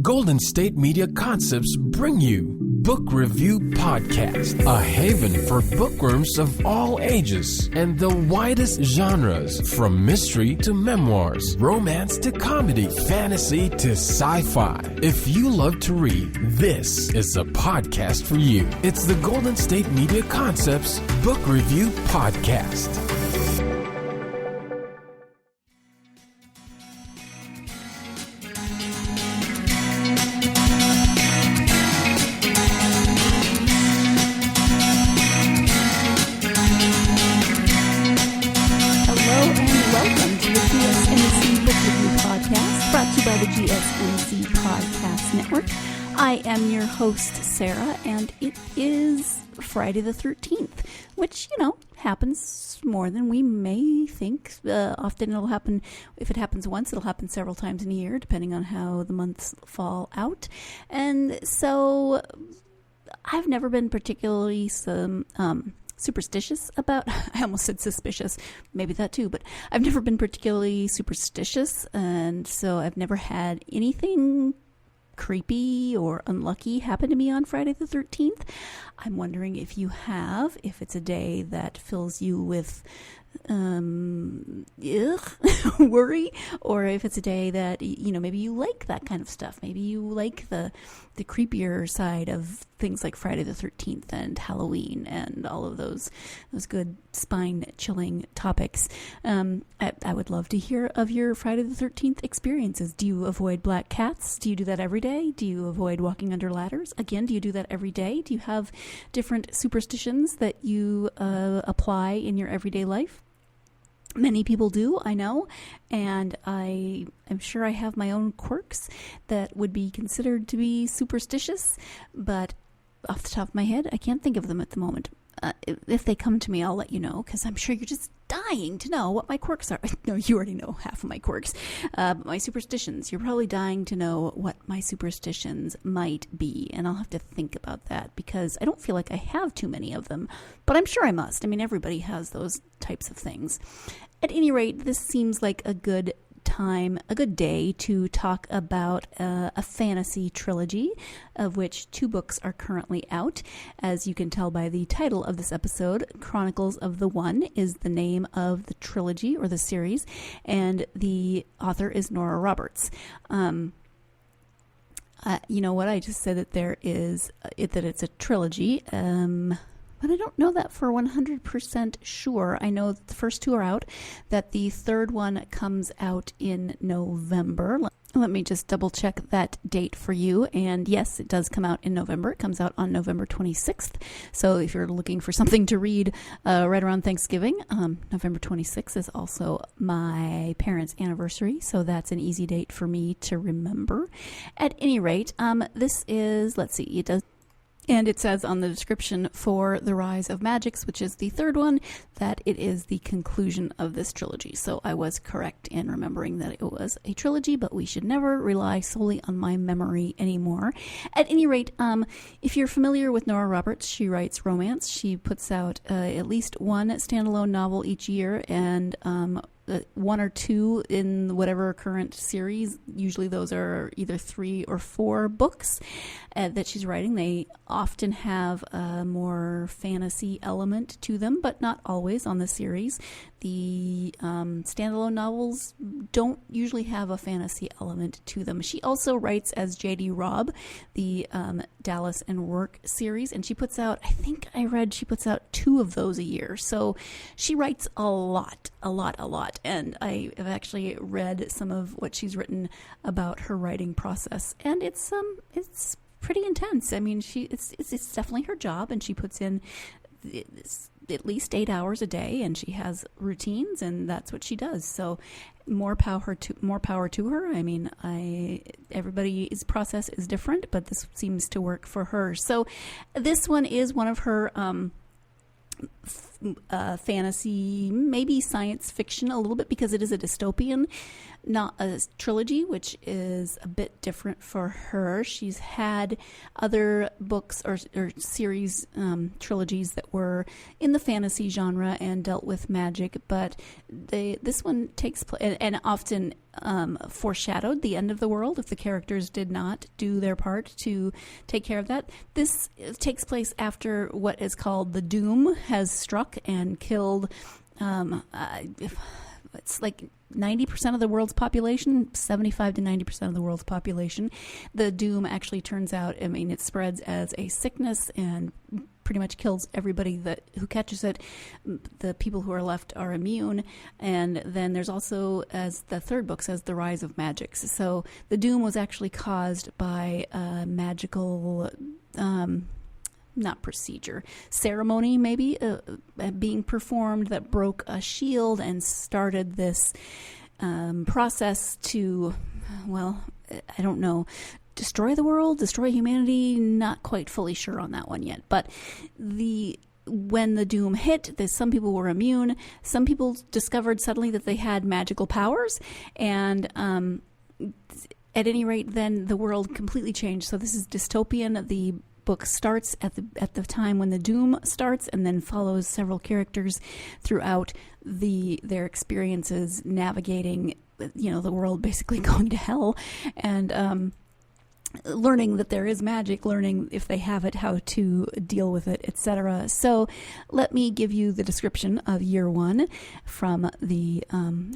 Golden State Media Concepts bring you Book Review Podcast, a haven for bookworms of all ages and the widest genres, from mystery to memoirs, romance to comedy, fantasy to sci-fi. If you love to read, this is a podcast for you. It's the Golden State Media Concepts Book Review Podcast. GSMC Podcast Network. I am your host, Sarah, and it is Friday the 13th, which, happens more than we may think. Often it'll happen, if it happens once, it'll happen several times in a year, depending on how the months fall out. And so I've never been particularly superstitious about, I almost said suspicious, maybe that too, but I've never been particularly superstitious, and so I've never had anything creepy or unlucky happen to me on Friday the 13th. I'm wondering if you have, if it's a day that fills you with worry, or if it's a day that, maybe you like that kind of stuff. Maybe you like the creepier side of things like Friday the 13th and Halloween and all of those good spine-chilling topics. I would love to hear of your Friday the 13th experiences. Do you avoid black cats? Do you do that every day? Do you avoid walking under ladders? Again, do you do that every day? Do you have different superstitions that you apply in your everyday life? Many people do, I know, and I am sure I have my own quirks that would be considered to be superstitious, but off the top of my head, I can't think of them at the moment. If they come to me, I'll let you know, because I'm sure you're just dying to know what my quirks are. No, you already know half of my quirks. My superstitions, you're probably dying to know what my superstitions might be, and I'll have to think about that, because I don't feel like I have too many of them, but I'm sure I must. I mean, everybody has those types of things. At any rate, this seems like a good day to talk about a fantasy trilogy, of which 2 books are currently out. As you can tell by the title of this episode, Chronicles of the One is the name of the trilogy or the series, and the author is Nora Roberts. You know what? I just said that that it's a trilogy. But I don't know that for 100% sure. I know that the first 2 are out, that the third one comes out in November. Let me just double check that date for you. And yes, it does come out in November. It comes out on November 26th. So if you're looking for something to read right around Thanksgiving, November 26th is also my parents' anniversary. So that's an easy date for me to remember. At any rate, this is, let's see, it does. And it says on the description for The Rise of Magics, which is the third one, that it is the conclusion of this trilogy. So I was correct in remembering that it was a trilogy, but we should never rely solely on my memory anymore. At any rate, if you're familiar with Nora Roberts, she writes romance. She puts out at least one standalone novel each year, and 1 or 2 in whatever current series. Usually those are either 3 or 4 books that she's writing. They often have a more fantasy element to them, but not always on the series. The standalone novels don't usually have a fantasy element to them. She also writes as J.D. Robb, the Dallas and Work series, and she puts out, I think I read she puts out 2 of those a year. So she writes a lot. And I have actually read some of what she's written about her writing process, and it's pretty intense. I mean, it's definitely her job, and she puts in at least 8 hours a day, and she has routines, and that's what she does. So more power to her. I mean, everybody's process is different, but this seems to work for her. So this one is one of her fantasy, maybe science fiction a little bit, because it is a dystopian, not a trilogy, which is a bit different for her. She's had other books or series, trilogies that were in the fantasy genre and dealt with magic, but this one takes place and often foreshadowed the end of the world if the characters did not do their part to take care of that. This takes place after what is called the Doom has struck and killed it's like 90% of the world's population, 75 to 90% of the world's population. The Doom actually turns out, I mean, it spreads as a sickness and pretty much kills everybody who catches it. The people who are left are immune. And then there's also, as the third book says, the rise of magics. So the Doom was actually caused by a magical not procedure, ceremony maybe being performed that broke a shield and started this process to, well, I don't know, destroy the world, destroy humanity. Not quite fully sure on that one yet. But when the Doom hit, some people were immune. Some people discovered suddenly that they had magical powers, and at any rate, then the world completely changed. So this is dystopian. The book starts at the time when the Doom starts, and then follows several characters throughout their experiences navigating, the world basically going to hell, and learning that there is magic, learning if they have it, how to deal with it, etc. So let me give you the description of year one from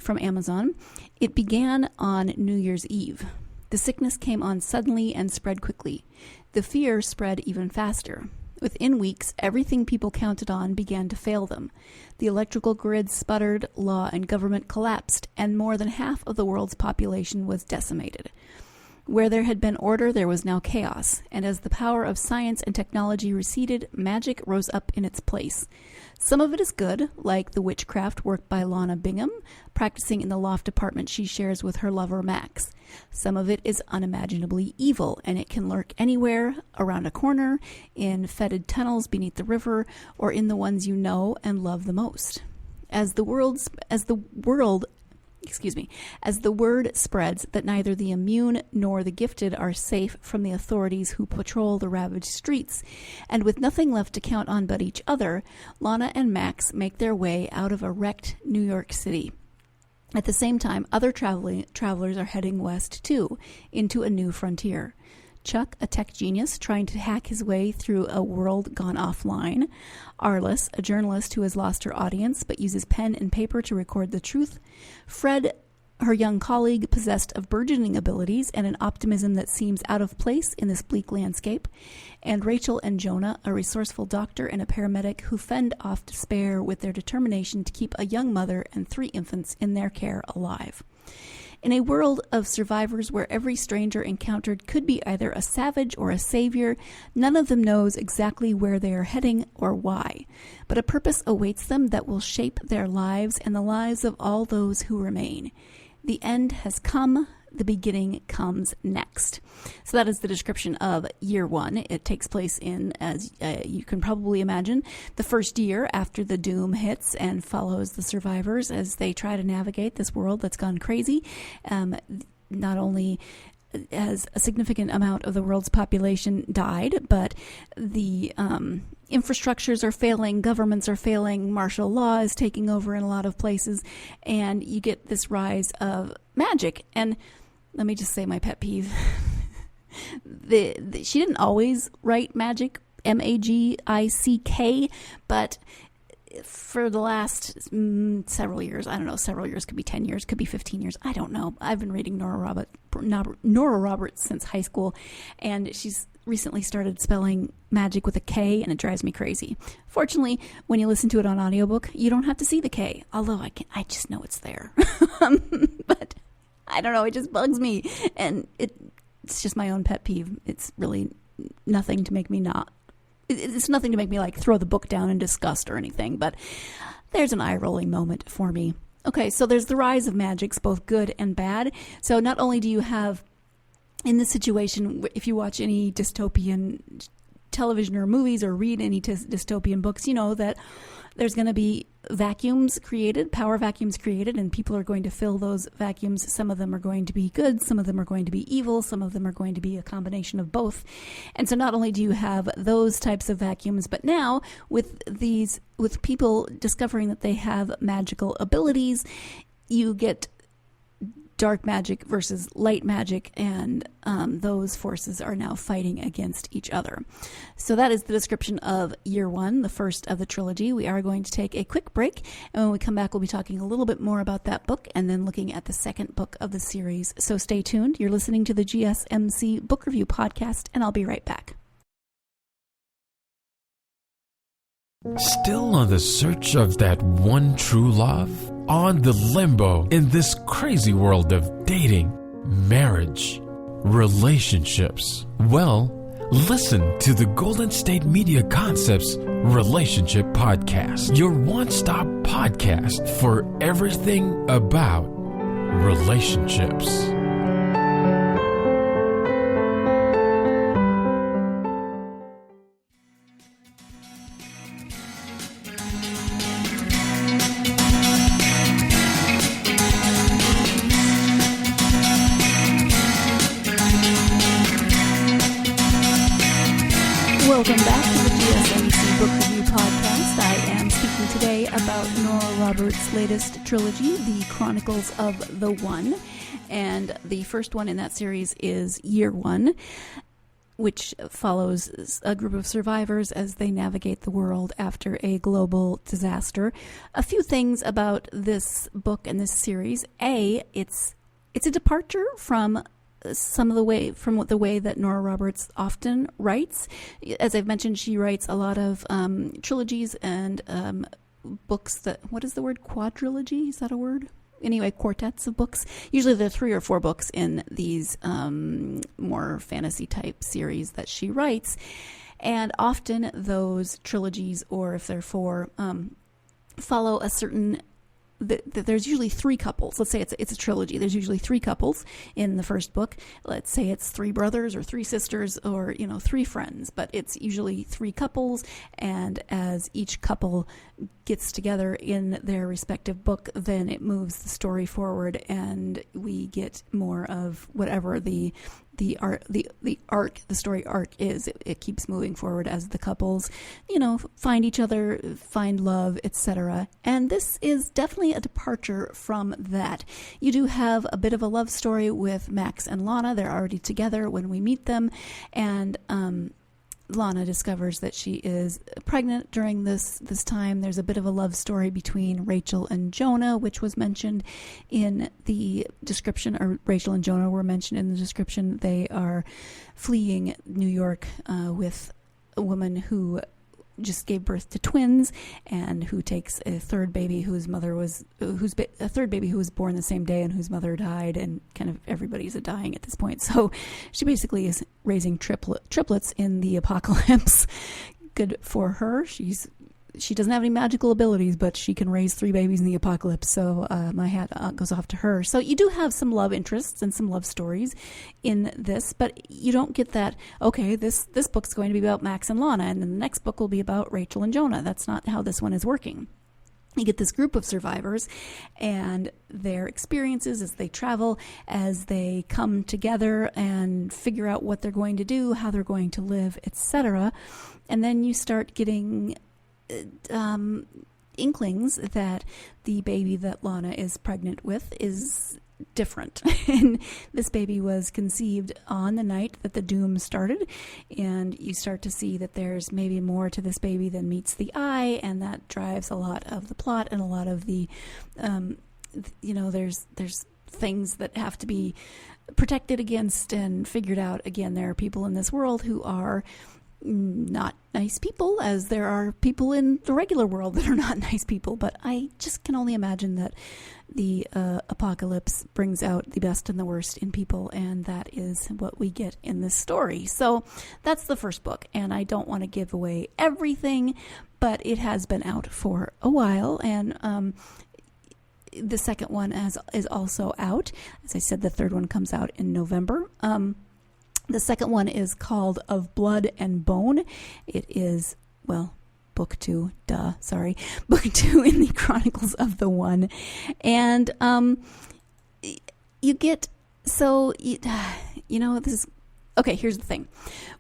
Amazon. It began on New Year's Eve. The sickness came on suddenly and spread quickly. The fear spread even faster. Within weeks, everything people counted on began to fail them. The electrical grid sputtered, law and government collapsed, and more than half of the world's population was decimated. Where there had been order, there was now chaos, and as the power of science and technology receded, magic rose up in its place. Some of it is good, like the witchcraft work by Lana Bingham, practicing in the loft apartment she shares with her lover Max. Some of it is unimaginably evil, and it can lurk anywhere, around a corner, in fetid tunnels beneath the river, or in the ones you know and love the most. As the word spreads that neither the immune nor the gifted are safe from the authorities who patrol the ravaged streets, and with nothing left to count on but each other, Lana and Max make their way out of a wrecked New York City. At the same time, other travelers are heading west too, into a new frontier. Chuck, a tech genius trying to hack his way through a world gone offline. Arliss, a journalist who has lost her audience but uses pen and paper to record the truth. Fred, her young colleague possessed of burgeoning abilities and an optimism that seems out of place in this bleak landscape. And Rachel and Jonah, a resourceful doctor and a paramedic who fend off despair with their determination to keep a young mother and 3 infants in their care alive. In a world of survivors where every stranger encountered could be either a savage or a savior, none of them knows exactly where they are heading or why. But a purpose awaits them that will shape their lives and the lives of all those who remain. The end has come. The beginning comes next. So that is the description of year one. It takes place in, as you can probably imagine, the first year after the Doom hits, and follows the survivors as they try to navigate this world that's gone crazy. Not only has a significant amount of the world's population died, but the infrastructures are failing, governments are failing, martial law is taking over in a lot of places, and you get this rise of magic. And let me just say my pet peeve. She didn't always write magic, M-A-G-I-C-K, but for the last several years, I don't know, several years, could be 10 years, could be 15 years, I don't know. I've been reading Nora Roberts since high school, and she's recently started spelling magic with a K, and it drives me crazy. Fortunately, when you listen to it on audiobook, you don't have to see the K, although I just know it's there. But I don't know, it just bugs me, and it's just my own pet peeve. It's really nothing to make me it's nothing to make me like throw the book down in disgust or anything, but there's an eye-rolling moment for me. Okay, so there's the rise of magics, both good and bad. So not only do you have, in this situation, if you watch any dystopian television or movies or read any dystopian books, you know that There's going to be vacuums created, power vacuums created, and people are going to fill those vacuums. Some of them are going to be good, some of them are going to be evil, some of them are going to be a combination of both. And so not only do you have those types of vacuums, but now with people discovering that they have magical abilities, you get dark magic versus light magic, and those forces are now fighting against each other. So that is the description of Year One, the first of the trilogy. We are going to take a quick break, and when we come back, we'll be talking a little bit more about that book and then looking at the second book of the series. So stay tuned. You're listening to the GSMC Book Review Podcast, and I'll be right back. Still on the search of that one true love? On the limbo in this crazy world of dating, marriage, relationships? Well, listen to the Golden State Media Concepts Relationship Podcast, your one-stop podcast for everything about relationships. Welcome back to the GSMC Book Review Podcast. I am speaking today about Nora Roberts' latest trilogy, The Chronicles of the One. And the first one in that series is Year One, which follows a group of survivors as they navigate the world after a global disaster. A few things about this book and this series. It's a departure from the way that Nora Roberts often writes. As I've mentioned, she writes a lot of trilogies and books that, what is the word? Quadrilogy? Is that a word? Anyway, quartets of books. Usually there are 3 or 4 books in these more fantasy type series that she writes. And often those trilogies, or if they're 4, follow a certain there's usually 3 couples. Let's say it's a trilogy. There's usually 3 couples in the first book. Let's say it's 3 brothers or 3 sisters or 3 friends, but it's usually 3 couples. And as each couple gets together in their respective book, then it moves the story forward, and we get more of whatever the story arc is. It keeps moving forward as the couples, find each other, find love, etc. And this is definitely a departure from that. You do have a bit of a love story with Max and Lana. They're already together when we meet them, and Lana discovers that she is pregnant during this time. There's a bit of a love story between Rachel and Jonah, which was mentioned in the description, or Rachel and Jonah were mentioned in the description. They are fleeing New York with a woman who just gave birth to twins, and who takes a third baby who was born the same day and whose mother died, and kind of everybody's dying at this point. So she basically is raising triplets in the apocalypse. Good for her. She doesn't have any magical abilities, but she can raise 3 babies in the apocalypse. So my hat goes off to her. So you do have some love interests and some love stories in this, but you don't get that, okay, this book's going to be about Max and Lana, and then the next book will be about Rachel and Jonah. That's not how this one is working. You get this group of survivors and their experiences as they travel, as they come together and figure out what they're going to do, how they're going to live, etc. And then you start getting inklings that the baby that Lana is pregnant with is different. And this baby was conceived on the night that the doom started, and you start to see that there's maybe more to this baby than meets the eye, and that drives a lot of the plot and a lot of the there's things that have to be protected against and figured out. Again, there are people in this world who are not nice people, as there are people in the regular world that are not nice people. But I just can only imagine that the apocalypse brings out the best and the worst in people, and that is what we get in this story. So that's the first book, and I don't want to give away everything, but it has been out for a while, and the second one is also out. As I said, the third one comes out in November. The second one is called Of Blood and Bone. It is, well, book 2, book 2 in the Chronicles of the One. And you get, so, you know, this is, okay, here's the thing.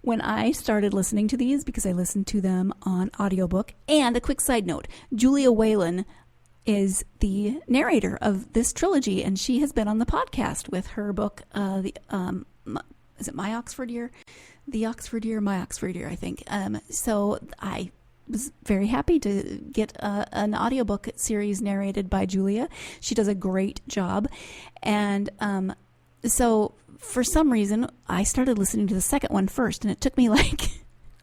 When I started listening to these, because I listened to them on audiobook, and a quick side note, Julia Whalen is the narrator of this trilogy, and she has been on the podcast with her book, is it My Oxford Year? The Oxford Year, My Oxford Year, I think. So I was very happy to get an audiobook series narrated by Julia. She does a great job. And so for some reason, I started listening to the second one first, and it took me like,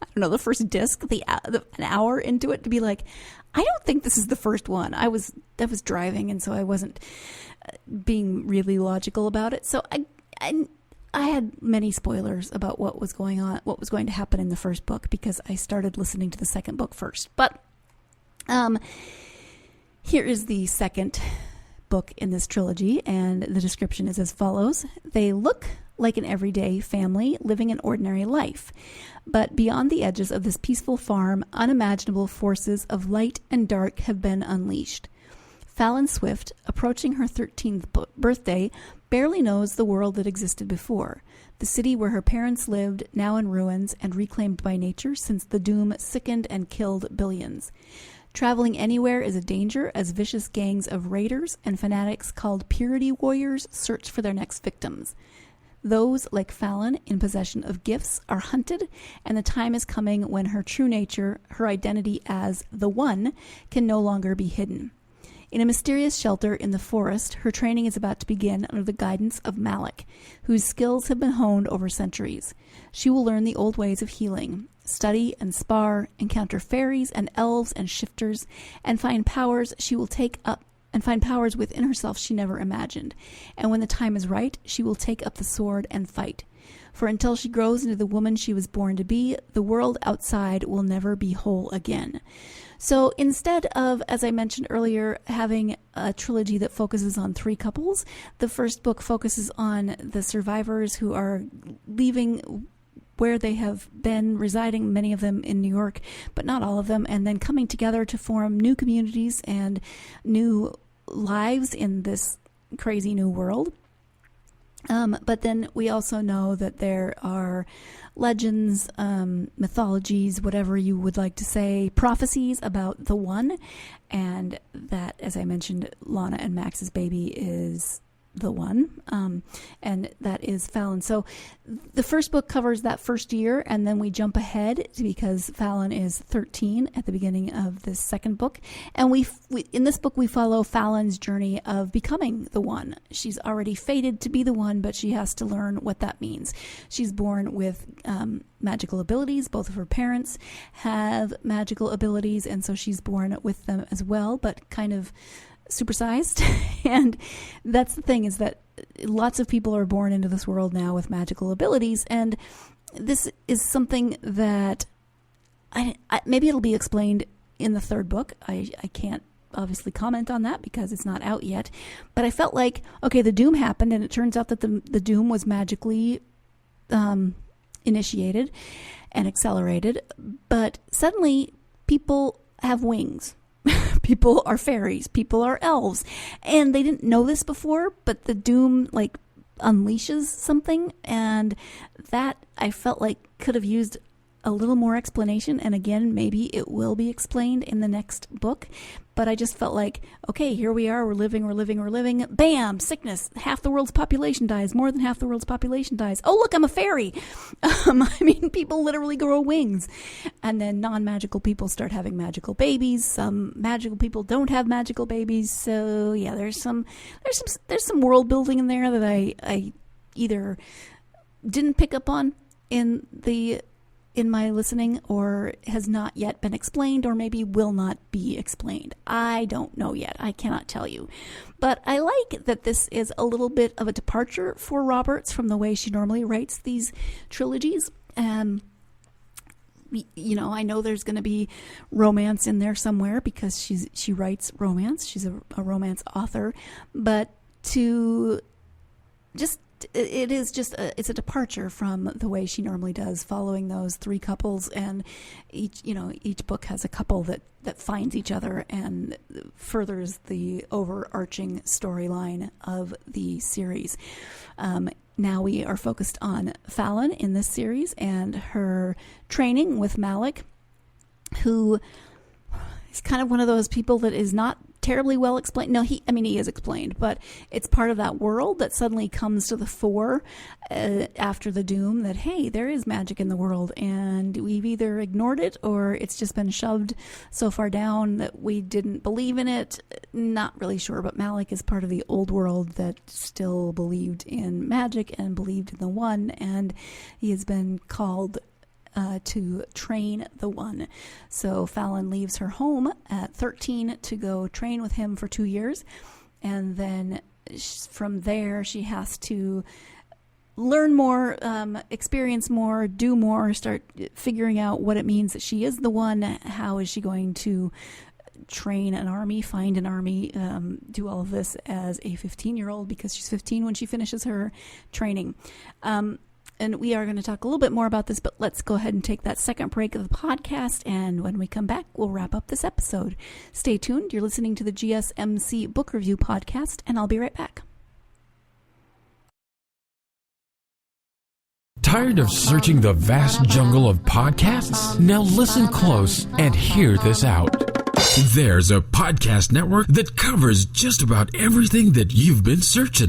I don't know, the first disc, an hour into it to be like, I don't think this is the first one. I was driving, and so I wasn't being really logical about it. So I had many spoilers about what was going on, what was going to happen in the first book, because I started listening to the second book first. But here is the second book in this trilogy, and the description is as follows. They look like an everyday family living an ordinary life. But beyond the edges of this peaceful farm, unimaginable forces of light and dark have been unleashed. Fallon Swift, approaching her 13th birthday, barely knows the world that existed before. The city where her parents lived, now in ruins and reclaimed by nature since the doom sickened and killed billions. Traveling anywhere is a danger as vicious gangs of raiders and fanatics called purity warriors search for their next victims. Those, like Fallon, in possession of gifts, are hunted, and the time is coming when her true nature, her identity as the One, can no longer be hidden. In a mysterious shelter in the forest, her training is about to begin under the guidance of Malik, whose skills have been honed over centuries. She will learn the old ways of healing, study and spar, encounter fairies and elves and shifters, and find powers she will take up, and find powers within herself she never imagined. And when the time is right, she will take up the sword and fight. For until she grows into the woman she was born to be, the world outside will never be whole again. So instead of, as I mentioned earlier, having a trilogy that focuses on 3 couples, the first book focuses on the survivors who are leaving where they have been residing, many of them in New York, but not all of them, and then coming together to form new communities and new lives in this crazy new world. But then we also know that there are legends, mythologies, whatever you would like to say, prophecies about the One, and that, as I mentioned, Lana and Max's baby is the One, and that is Fallon. So the first book covers that first year, and then we jump ahead because Fallon is 13 at the beginning of this second book, and we in this book we follow Fallon's journey of becoming the One. She's already fated to be the One, but she has to learn what that means. She's born with magical abilities. Both of her parents have magical abilities, and so she's born with them as well, but kind of supersized. And that's the thing, is that lots of people are born into this world now with magical abilities, and this is something that I maybe it'll be explained in the third book. I can't obviously comment on that because it's not out yet, but I felt like, okay, the doom happened, and it turns out that the doom was magically initiated and accelerated, but suddenly people have wings. People are fairies, people are elves, and they didn't know this before, but the doom unleashes something, and that I felt like could have used a little more explanation, and again, maybe it will be explained in the next book, but I just felt like, okay, here we are, we're living, bam, sickness, half the world's population dies, more than half the world's population dies. Oh, look, I'm a fairy. People literally grow wings, and then non-magical people start having magical babies. Some magical people don't have magical babies, so yeah, there's some world building in there that I either didn't pick up on in my listening, or has not yet been explained, or maybe will not be explained. I don't know yet. I cannot tell you. But I like that this is a little bit of a departure for Roberts from the way she normally writes these trilogies. I know there's going to be romance in there somewhere because she writes romance. She's a romance author. But to just it is just it's a departure from the way she normally does, following those three couples, and each book has a couple that finds each other and furthers the overarching storyline of the series. Now we are focused on Fallon in this series and her training with Malik, who is kind of one of those people that is not terribly well explained. No, he is explained, but it's part of that world that suddenly comes to the fore after the doom that, hey, there is magic in the world, and we've either ignored it or it's just been shoved so far down that we didn't believe in it. Not really sure, but Malik is part of the old world that still believed in magic and believed in the One, and he has been called to train the One. So Fallon leaves her home at 13 to go train with him for 2 years. And then from there, she has to learn more, experience more, do more, start figuring out what it means that she is the One. How is she going to train an army, find an army, do all of this as a 15-year-old, because she's 15 when she finishes her training. And we are going to talk a little bit more about this, but let's go ahead and take that second break of the podcast. And when we come back, we'll wrap up this episode. Stay tuned. You're listening to the GSMC Book Review Podcast, and I'll be right back. Tired of searching the vast jungle of podcasts? Now listen close and hear this out. There's a podcast network that covers just about everything that you've been searching.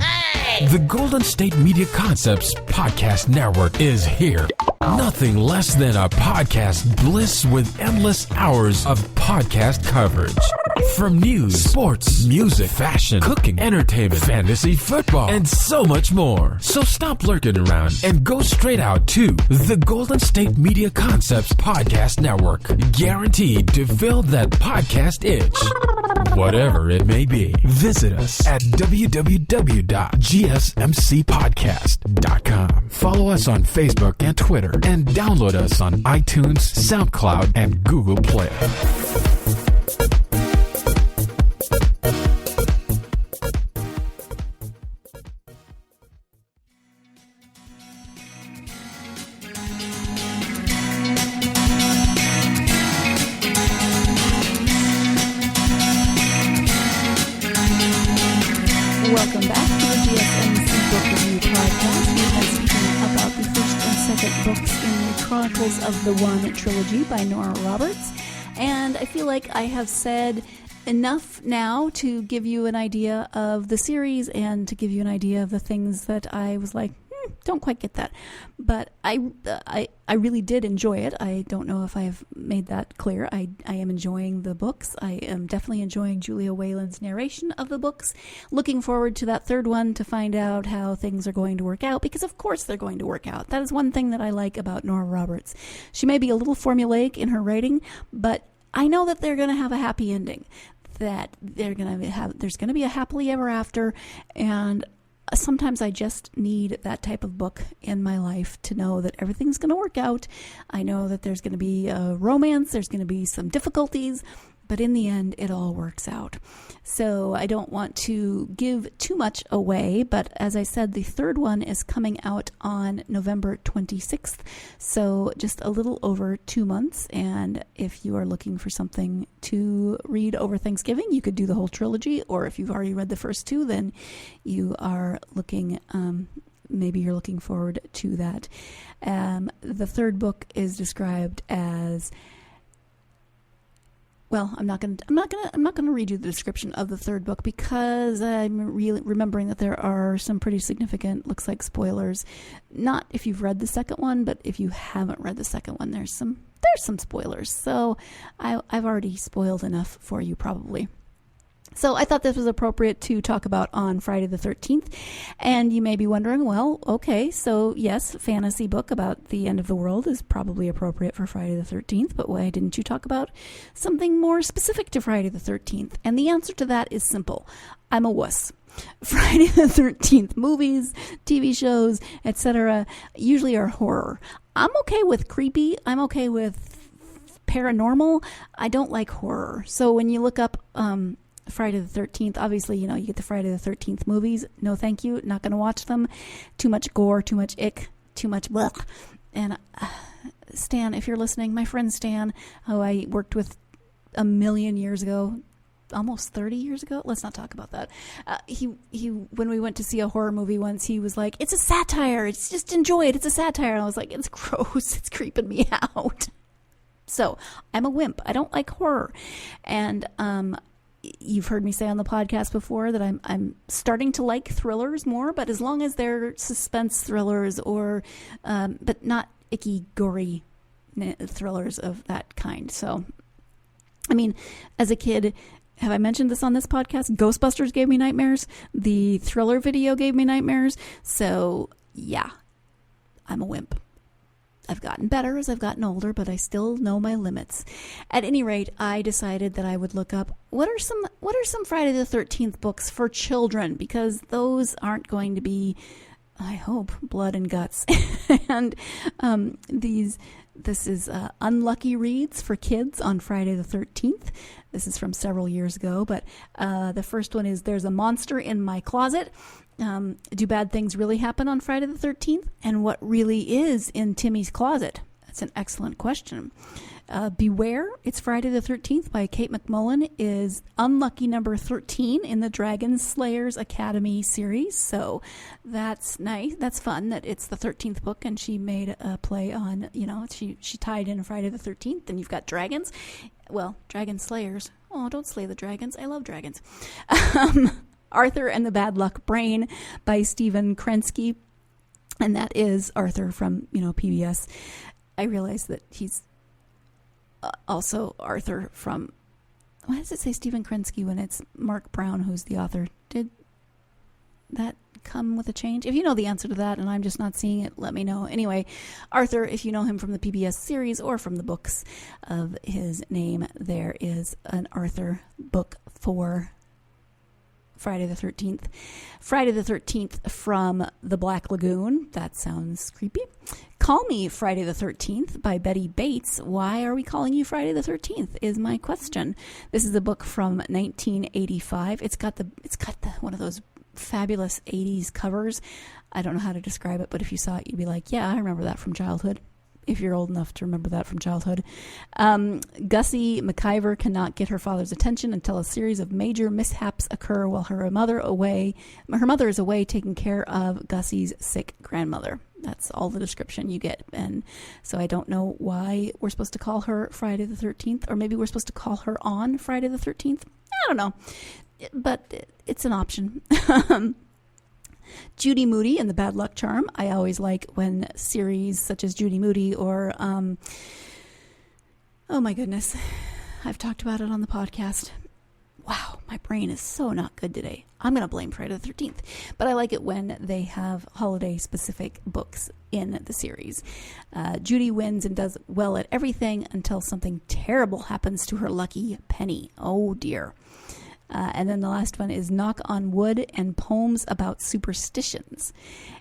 The Golden State Media Concepts Podcast Network is here. Nothing less than a podcast bliss with endless hours of podcast coverage. From news, sports, music, fashion, cooking, entertainment, fantasy, football, and so much more. So stop lurking around and go straight out to the Golden State Media Concepts Podcast Network. Guaranteed to fill that podcast itch. Whatever it may be. Visit us at www.gsmcpodcast.com. Follow us on Facebook and Twitter, and download us on iTunes, SoundCloud, and Google Play. Welcome back to the GSMC Book Review Podcast. We've been speaking about the first and second books in the Chronicles of the One trilogy by Nora Roberts. And I feel like I have said enough now to give you an idea of the series and to give you an idea of the things that I was like, don't quite get that. But I really did enjoy it. I don't know if I've made that clear. I am enjoying the books. I am definitely enjoying Julia Whelan's narration of the books. Looking forward to that third one to find out how things are going to work out, because of course they're going to work out. That is one thing that I like about Nora Roberts. She may be a little formulaic in her writing, but I know that they're going to have a happy ending. That there's going to be a happily ever after, and sometimes I just need that type of book in my life to know that everything's going to work out. I know that there's going to be a romance, there's going to be some difficulties, but in the end, it all works out. So I don't want to give too much away, but as I said, the third one is coming out on November 26th, so just a little over 2 months. And if you are looking for something to read over Thanksgiving, you could do the whole trilogy, or if you've already read the first two, then you are looking, maybe you're looking forward to that. The third book is described as, well, I'm not going to read you the description of the third book, because I'm really remembering that there are some pretty significant, looks like spoilers. Not if you've read the second one, but if you haven't read the second one, there's some spoilers. So I've already spoiled enough for you probably. So I thought this was appropriate to talk about on Friday the 13th. And you may be wondering, well, okay, so yes, fantasy book about the end of the world is probably appropriate for Friday the 13th, but why didn't you talk about something more specific to Friday the 13th? And the answer to that is simple. I'm a wuss. Friday the 13th movies, TV shows, etc. usually are horror. I'm okay with creepy. I'm okay with paranormal. I don't like horror. So when you look up Friday the 13th. Obviously, you get the Friday the 13th movies. No, thank you. Not going to watch them. Too much gore, too much ick, too much blech. And Stan, if you're listening, my friend Stan, who I worked with a million years ago, almost 30 years ago. Let's not talk about that. He when we went to see a horror movie once, he was like, "It's a satire. It's just enjoy it. It's a satire." And I was like, "It's gross. It's creeping me out." So I'm a wimp. I don't like horror. And you've heard me say on the podcast before that I'm starting to like thrillers more, but as long as they're suspense thrillers or but not icky, gory thrillers of that kind. So, I mean, as a kid, have I mentioned this on this podcast? Ghostbusters gave me nightmares. The Thriller video gave me nightmares. So, yeah, I'm a wimp. I've gotten better as I've gotten older, but I still know my limits. At any rate, I decided that I would look up what are some Friday the 13th books for children, because those aren't going to be, I hope, blood and guts. And this is Unlucky Reads for Kids on Friday the 13th. This is from several years ago, but the first one is There's a Monster in My Closet. Do bad things really happen on Friday the 13th? And what really is in Timmy's closet? That's an excellent question. Beware, It's Friday the 13th by Kate McMullen is unlucky number 13 in the Dragon Slayers Academy series. So that's nice. That's fun that it's the 13th book and she made a play on, she tied in Friday the 13th and you've got dragons. Well, Dragon Slayers. Oh, don't slay the dragons. I love dragons. Arthur and the Bad Luck Brain by Stephen Krensky. And that is Arthur from, PBS. I realize that he's also Arthur from, why does it say Stephen Krensky when it's Mark Brown who's the author? Did that come with a change? If you know the answer to that and I'm just not seeing it, let me know. Anyway, Arthur, if you know him from the PBS series or from the books of his name, there is an Arthur book for Friday the 13th. Friday the 13th from The Black Lagoon. That sounds creepy. Call Me Friday the 13th by Betty Bates. Why are we calling you Friday the 13th is my question. This is a book from 1985. It's got the one of those fabulous 80s covers. I don't know how to describe it, but if you saw it, you'd be like, yeah, I remember that from childhood. If you're old enough to remember that from childhood. Gussie McIver cannot get her father's attention until a series of major mishaps occur while her mother is away taking care of Gussie's sick grandmother. That's all the description you get. And so I don't know why we're supposed to call her Friday the 13th, or maybe we're supposed to call her on Friday the 13th. I don't know, but it's an option. Judy Moody and the Bad Luck Charm. I always like when series such as Judy Moody or, oh my goodness, I've talked about it on the podcast. Wow, my brain is so not good today. I'm going to blame Friday the 13th. But I like it when they have holiday-specific books in the series. Judy wins and does well at everything until something terrible happens to her lucky penny. Oh, dear. And then the last one is Knock on Wood and Poems About Superstitions.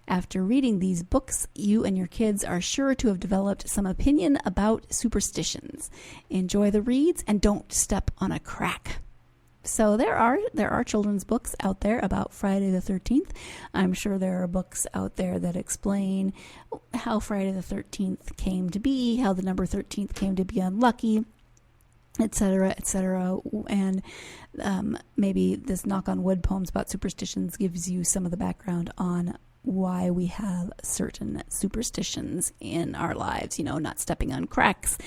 After reading these books, you and your kids are sure to have developed some opinion about superstitions. Enjoy the reads and don't step on a crack. So there are children's books out there about Friday the 13th. I'm sure there are books out there that explain how Friday the 13th came to be, how the number 13th came to be unlucky, etc., etc. And maybe this Knock on Wood Poems About Superstitions gives you some of the background on why we have certain superstitions in our lives. Not stepping on cracks.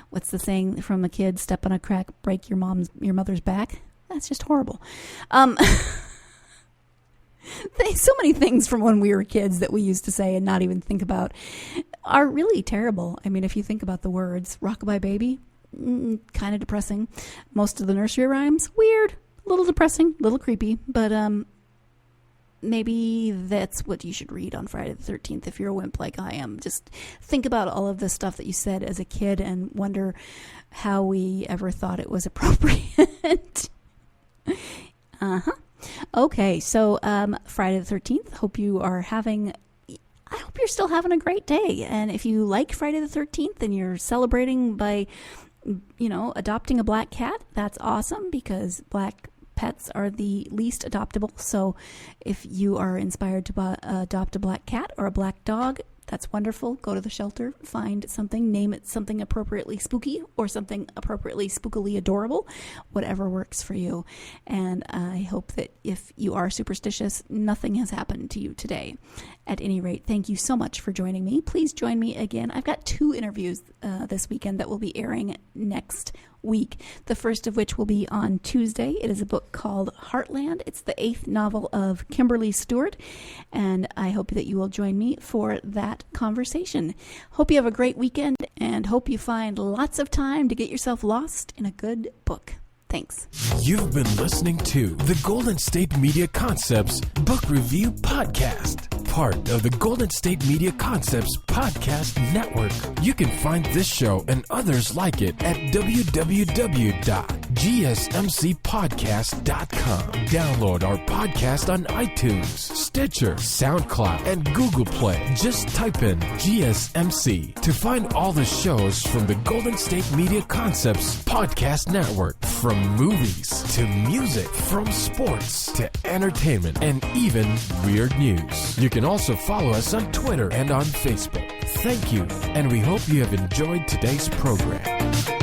What's the saying from a kid? Step on a crack, break your mother's back. That's just horrible. So many things from when we were kids that we used to say and not even think about are really terrible. I mean, if you think about the words, rockabye baby, kind of depressing. Most of the nursery rhymes, weird, a little depressing, a little creepy, but maybe that's what you should read on Friday the 13th if you're a wimp like I am. Just think about all of the stuff that you said as a kid and wonder how we ever thought it was appropriate. Okay, so Friday the 13th, hope you're still having a great day. And if you like Friday the 13th and you're celebrating by adopting a black cat, that's awesome because Black pets are the least adoptable. So if you are inspired to adopt a black cat or a black dog, that's wonderful. Go to the shelter, find something, name it something appropriately spooky or something appropriately spookily adorable, whatever works for you. And I hope that if you are superstitious, nothing has happened to you today. At any rate, thank you so much for joining me. Please join me again. I've got 2 interviews this weekend that will be airing next week. The first of which will be on Tuesday. It is a book called Heartland. It's the 8th novel of Kimberly Stewart, and I hope that you will join me for that conversation. Hope you have a great weekend, and hope you find lots of time to get yourself lost in a good book. Thanks. You've been listening to the Golden State Media Concepts Book Review Podcast, part of the Golden State Media Concepts Podcast Network. You can find this show and others like it at www.gsmcpodcast.com. Download our podcast on iTunes, Stitcher, SoundCloud, and Google Play. Just type in GSMC to find all the shows from the Golden State Media Concepts Podcast Network. From movies to music, from sports to entertainment, and even weird news. You can also follow us on Twitter and on Facebook. Thank you, and we hope you have enjoyed today's program.